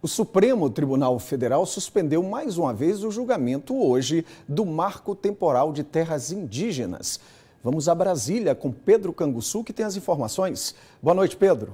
O Supremo Tribunal Federal suspendeu mais uma vez o julgamento hoje do Marco Temporal de Terras Indígenas. Vamos a Brasília com Pedro Canguçu, que tem as informações. Boa noite, Pedro.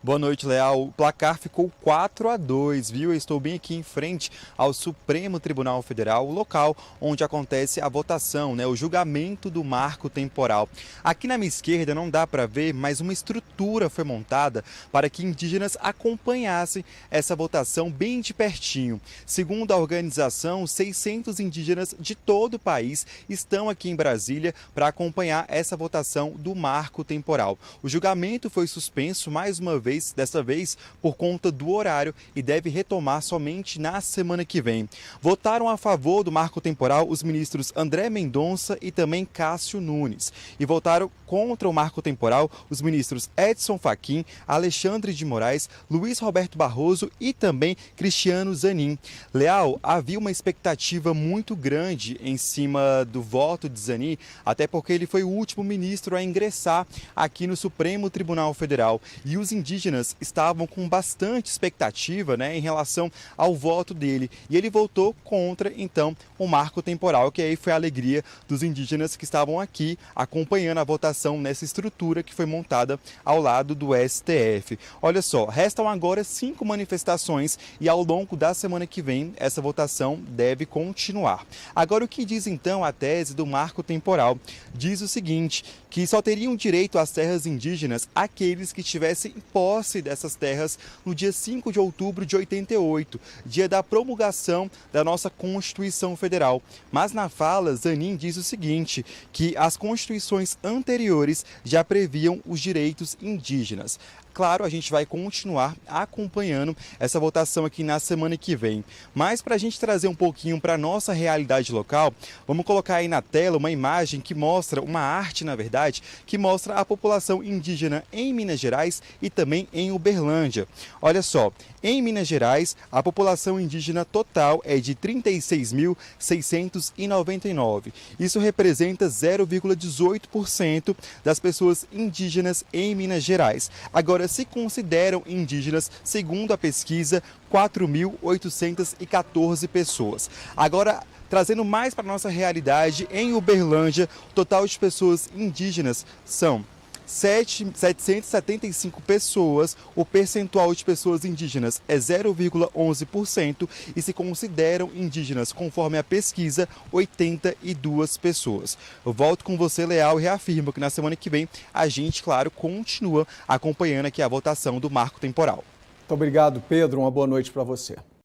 Boa noite, Leal. O placar ficou 4-2, viu? Eu estou bem aqui em frente ao Supremo Tribunal Federal, o local onde acontece a votação, o julgamento do marco temporal. Aqui na minha esquerda não dá para ver, mas uma estrutura foi montada para que indígenas acompanhassem essa votação bem de pertinho. Segundo a organização, 600 indígenas de todo o país estão aqui em Brasília para acompanhar essa votação do marco temporal. O julgamento foi suspenso mais uma vez, dessa vez por conta do horário, e deve retomar somente na semana que vem. Votaram a favor do marco temporal os ministros André Mendonça e também Cássio Nunes. E votaram contra o marco temporal os ministros Edson Fachin, Alexandre de Moraes, Luiz Roberto Barroso e também Cristiano Zanin. Leal, havia uma expectativa muito grande em cima do voto de Zanin, até porque ele foi o último ministro a ingressar aqui no Supremo Tribunal Federal. E os indígenas estavam com bastante expectativa, em relação ao voto dele. E ele votou contra, então, o marco temporal, que aí foi a alegria dos indígenas que estavam aqui acompanhando a votação nessa estrutura que foi montada ao lado do STF. Olha só, restam agora 5 manifestações e ao longo da semana que vem essa votação deve continuar. Agora, o que diz então a tese do marco temporal? Diz o seguinte, que só teriam direito às terras indígenas aqueles que tivessem posse dessas terras no dia 5 de outubro de 88, dia da promulgação da nossa Constituição Federal. Mas na fala, Zanin diz o seguinte, que as constituições anteriores já previam os direitos indígenas. Claro, a gente vai continuar acompanhando essa votação aqui na semana que vem. Mas para a gente trazer um pouquinho para a nossa realidade local, vamos colocar aí na tela uma imagem que mostra, uma arte na verdade, que mostra a população indígena em Minas Gerais e também em Uberlândia. Olha só, em Minas Gerais, a população indígena total é de 36.699. Isso representa 0,18% das pessoas indígenas em Minas Gerais. Agora, se consideram indígenas, segundo a pesquisa, 4.814 pessoas. Agora, trazendo mais para a nossa realidade, em Uberlândia, o total de pessoas indígenas são 775 pessoas, o percentual de pessoas indígenas é 0,11% e se consideram indígenas, conforme a pesquisa, 82 pessoas. Eu volto com você, Leal, e reafirmo que na semana que vem a gente, claro, continua acompanhando aqui a votação do marco temporal. Muito obrigado, Pedro. Uma boa noite para você.